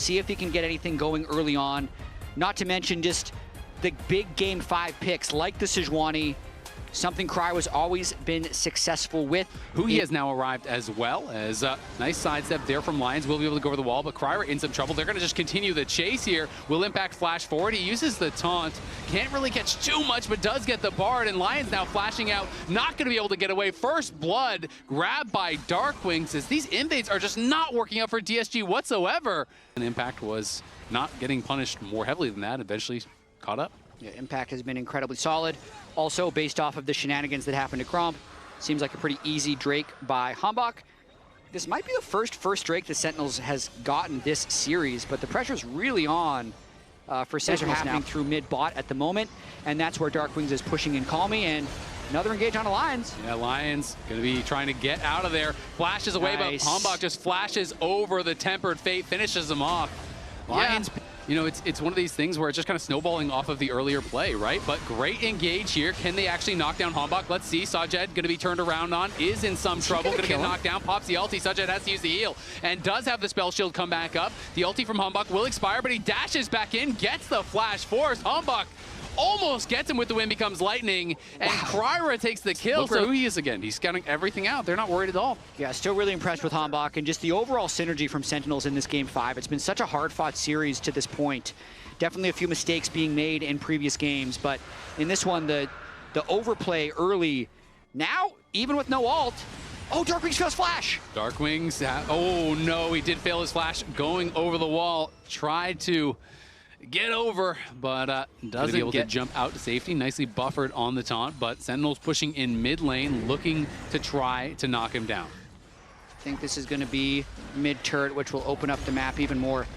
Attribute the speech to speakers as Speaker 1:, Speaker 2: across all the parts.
Speaker 1: See if he can get anything going early on. Not to mention just the big Game 5 picks like the Sejuani, something Cry was always been successful with.
Speaker 2: He has now arrived as well as nice sidestep there from Lions. Will be able to go over the wall, but Cryer in some trouble. They're going to just continue the chase here. Will Impact flash forward. He uses the taunt. Can't really catch too much, but does get the Bard. And Lions now flashing out. Not going to be able to get away. First blood grabbed by Darkwings as these invades are just not working out for DSG whatsoever. And Impact was not getting punished more heavily than that. Eventually caught up.
Speaker 1: Yeah, Impact has been incredibly solid. Also, based off of the shenanigans that happened to Cromp, seems like a pretty easy Drake by Hambach. This might be the first Drake the Sentinels has gotten this series, but the pressure's really on for Sentinels happening through mid-bot at the moment, and that's where Darkwings is pushing in Call Me, and another engage on Lions.
Speaker 2: Yeah, Lions gonna be trying to get out of there. Flashes away, nice. But Hambach just flashes over the Tempered Fate, finishes him off. Lions. Yeah. You know, it's one of these things where it's just kind of snowballing off of the earlier play, right? But great engage here. Can they actually knock down Hambach? Let's see. Sajed going to be turned around on, is in some trouble, going to get knocked down, pops the ulti. Sajed has to use the heal and does have the spell shield come back up. The ulti from Hambach will expire, but he dashes back in, gets the flash force. Hambach almost gets him with the wind, becomes lightning, and Kryra takes the kill. Look who he is again. He's scouting everything out. They're not worried at all.
Speaker 1: Yeah, still really impressed with Hambach and just the overall synergy from Sentinels in this Game 5. It's been such a hard-fought series to this point. Definitely a few mistakes being made in previous games, but in this one, the overplay early. Now, even with no ult, oh, Darkwings fails flash.
Speaker 2: Darkwings, oh no, he did fail his flash going over the wall. Tried to get over, but doesn't be able to jump out to safety. Nicely buffered on the taunt, but Sentinels pushing in mid lane, looking to try to knock him down.
Speaker 1: I think this is going to be mid turret, which will open up the map even more.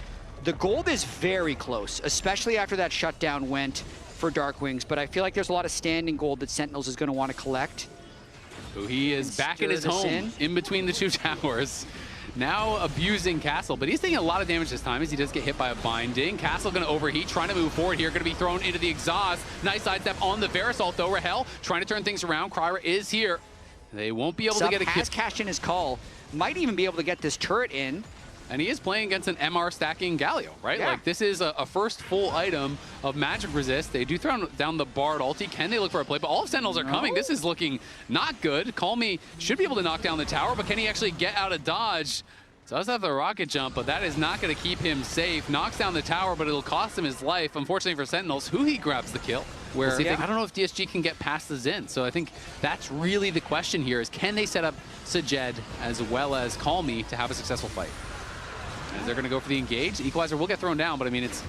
Speaker 1: The gold is very close, especially after that shutdown went for Darkwings, but I feel like there's a lot of standing gold that Sentinels is going to want to collect.
Speaker 2: So he is back in his home, in between the two towers. Now abusing Castle, but he's taking a lot of damage this time as he does get hit by a binding. Castle going to overheat, trying to move forward here, going to be thrown into the exhaust. Nice sidestep on the Verisalt though. Rahel trying to turn things around. Kryra is here. They won't be able to get a kill.
Speaker 1: Has cashed in his call. Might even be able to get this turret in.
Speaker 2: And he is playing against an MR stacking Galio, right?
Speaker 1: Yeah.
Speaker 2: Like this is a first full item of magic resist. They do throw down the Bard ulti. Can they look for a play? But all of Sentinels are coming. This is looking not good. Call Me should be able to knock down the tower, but can he actually get out of dodge? Does have the rocket jump, but that is not going to keep him safe. Knocks down the tower, but it'll cost him his life. Unfortunately for Sentinels, he grabs the kill. Where I don't know if DSG can get past the Zen. So I think that's really the question here is can they set up Sajed as well as Call Me to have a successful fight? And they're going to go for the engage. The Equalizer will get thrown down, but I mean, it's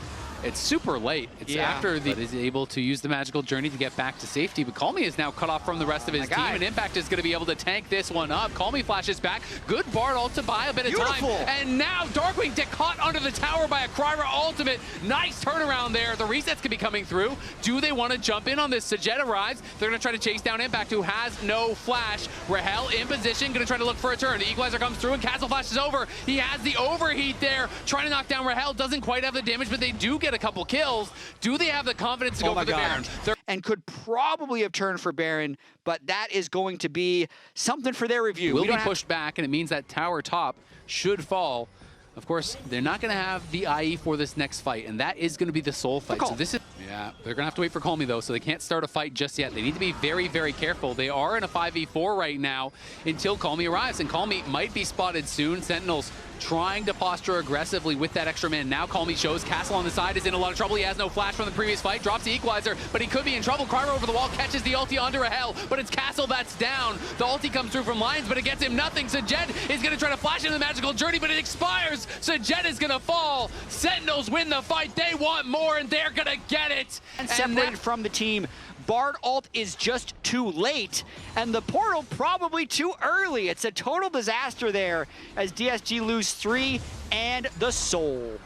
Speaker 2: super late. It's after the is able to use the magical journey to get back to safety, but Call Me is now cut off from the rest of his team, and Impact is going to be able to tank this one up. Call Me flashes back. Good Bard ult to buy a bit of time. And now Darkwing get caught under the tower by a Kryra ultimate. Nice turnaround there. The resets could be coming through. Do they want to jump in on this? Sajed arrives. They're going to try to chase down Impact, who has no flash. Rahel in position, going to try to look for a turn. The Equalizer comes through, and Castle flashes over. He has the overheat there. Trying to knock down Rahel. Doesn't quite have the damage, but they do get a couple kills. Do they have the confidence to go for the Baron? And
Speaker 1: could probably have turned for Baron, but that is going to be something for their review.
Speaker 2: Will be pushed back, and it means that tower top should fall. Of course, they're not going to have the IE for this next fight, and that is going to be the soul fight. So this is, they're going to have to wait for Call Me, though, so they can't start a fight just yet. They need to be very, very careful. They are in a 5v4 right now until Call Me arrives, and Call Me might be spotted soon. Sentinels trying to posture aggressively with that extra man. Now Call Me shows Castle on the side is in a lot of trouble. He has no flash from the previous fight. Drops the Equalizer, but he could be in trouble. Kryra over the wall, catches the ulti under a hell, but it's Castle that's down. The ulti comes through from Lions, but it gets him nothing. Sajed is going to try to flash into the magical journey, but it expires. Sajed is going to fall. Sentinels win the fight. They want more, and they're going to get it.
Speaker 1: And separated from the team. Bard ult is just too late, and the portal probably too early. It's a total disaster there as DSG lose 3 and the soul.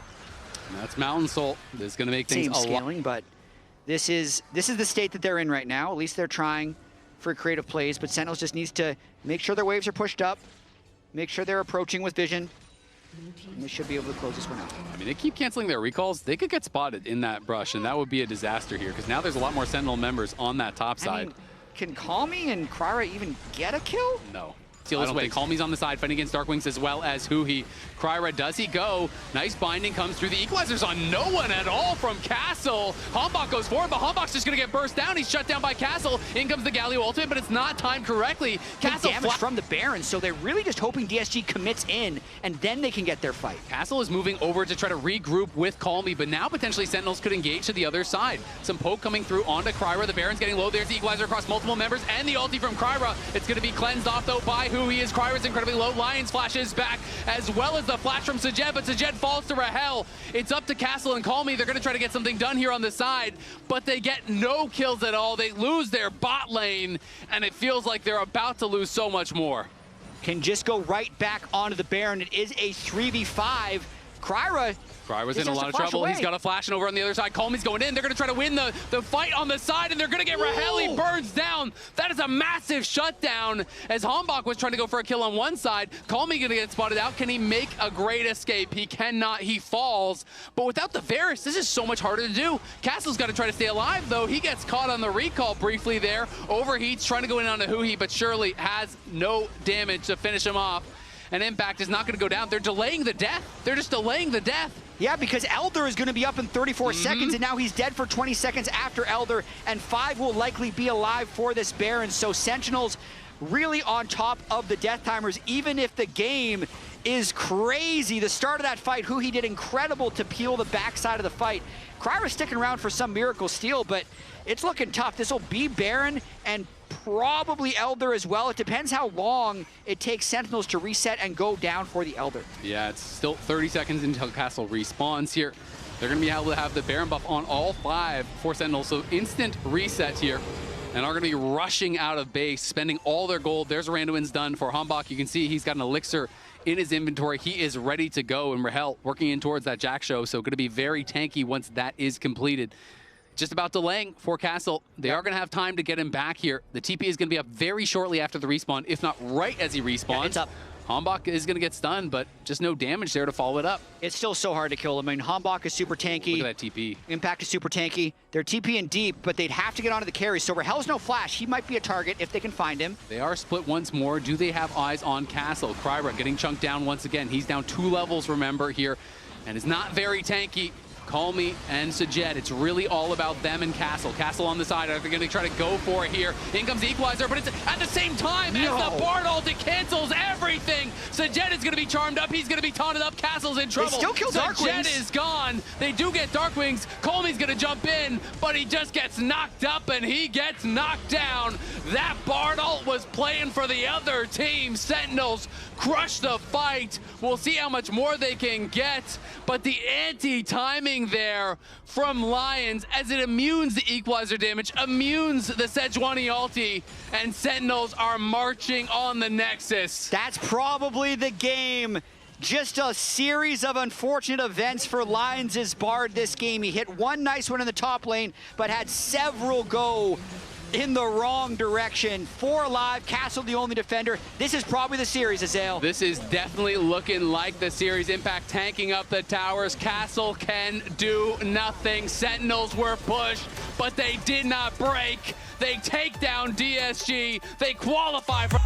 Speaker 2: That's Mountain Soul. This is going to make things a
Speaker 1: scaling, but this is the state that they're in right now. At least they're trying for creative plays, but Sentinels just needs to make sure their waves are pushed up, make sure they're approaching with vision. And they should be able to close this one out.
Speaker 2: I mean, they keep canceling their recalls. They could get spotted in that brush, and that would be a disaster here, because now there's a lot more Sentinel members on that top side.
Speaker 1: I mean, can Call Me and Kryra even get a kill?
Speaker 2: No. steal his way. Calmy's on the side, fighting against Darkwings as well as Huhi. Kryra, does he go? Nice binding comes through. The equalizer's on no one at all from Castle. Hombok goes forward, but Hombok's just going to get burst down. He's shut down by Castle. In comes the Galio ultimate, but it's not timed correctly.
Speaker 1: Castle damage from the Baron, so they're really just hoping DSG commits in, and then they can get their fight.
Speaker 2: Castle is moving over to try to regroup with Calmy, but now potentially Sentinels could engage to the other side. Some poke coming through onto Kryra. The Baron's getting low. There's the equalizer across multiple members, and the ulti from Kryra. It's going to be cleansed off, though, by Huhi. Kryra's incredibly low. Lions flashes back, as well as the flash from Sajed, but Sajed falls to Rahel. It's up to Castle and Calmy. They're going to try to get something done here on the side, but they get no kills at all. They lose their bot lane, and it feels like they're about to lose so much more.
Speaker 1: Can just go right back onto the Baron. It is a 3v5.
Speaker 2: Kryra's in a lot of trouble. He's got a flashing over on the other side. Calmy's going in. They're going to try to win the fight on the side, and they're going to get Rahel. He burns down. That is a massive shutdown, as Hombok was trying to go for a kill on one side. Calmy going to get spotted out. Can he make a great escape? He cannot. He falls. But without the Varus, this is so much harder to do. Castle's got to try to stay alive, though. He gets caught on the recall briefly there. Overheats, trying to go in on the Huhi, but surely has no damage to finish him off. And Impact is not going to go down. They're delaying the death. They're just delaying the death.
Speaker 1: Yeah, because Elder is going to be up in 34 seconds, and now he's dead for 20 seconds after Elder, and 5 will likely be alive for this Baron. So Sentinels really on top of the death timers, even if the game is crazy. The start of that fight, Huhi did incredible to peel the backside of the fight. Kryra's sticking around for some miracle steal, but it's looking tough. This will be Baron and probably Elder as well. It depends how long it takes Sentinels to reset and go down for the Elder.
Speaker 2: Yeah, it's still 30 seconds until Castle respawns here. They're going to be able to have the Baron buff on all 5 for Sentinels, so instant reset here. And are going to be rushing out of base, spending all their gold. There's Randuin's done for Hombok. You can see he's got an elixir in his inventory. He is ready to go, and Rahel working in towards that Jack show, so going to be very tanky once that is completed. Just about delaying for Castle. They are going to have time to get him back here. The TP is going to be up very shortly after the respawn, if not right as he respawns.
Speaker 1: Yeah, it's up.
Speaker 2: Hombok is going to get stunned, but just no damage there to follow it up.
Speaker 1: It's still so hard to kill him. I mean, Hombok is super tanky.
Speaker 2: Look at that TP.
Speaker 1: Impact is super tanky. They're TPing deep, but they'd have to get onto the carry. So Rahel's no flash. He might be a target if they can find him.
Speaker 2: They are split once more. Do they have eyes on Castle? Kryra getting chunked down once again. He's down 2 levels, remember, here, and is not very tanky. Calmy and Sajed, it's really all about them and Castle. Castle on the side, are they going to try to go for it here? In comes the equalizer, but it's at the same time as the Bard ult, it cancels everything. Sajed is going to be charmed up, he's going to be taunted up, Castle's in trouble.
Speaker 1: They still kill Darkwings.
Speaker 2: Sajed is gone. They do get Darkwings. Calmy's going to jump in, but he just gets knocked up and he gets knocked down. That Bard ult was playing for the other team. Sentinels crush the fight. We'll see how much more they can get, but the anti-timing there from Lions as it immunes the equalizer damage, immunes the Sejuani ulti, and Sentinels are marching on the Nexus.
Speaker 1: That's probably the game. Just a series of unfortunate events for Lions' Bard this game. He hit one nice one in the top lane, but had several go in the wrong direction. 4 alive, Castle the only defender. This is probably the series, Azael.
Speaker 2: This is definitely looking like the series. Impact tanking up the towers. Castle can do nothing. Sentinels were pushed, but they did not break. They take down DSG. They qualify for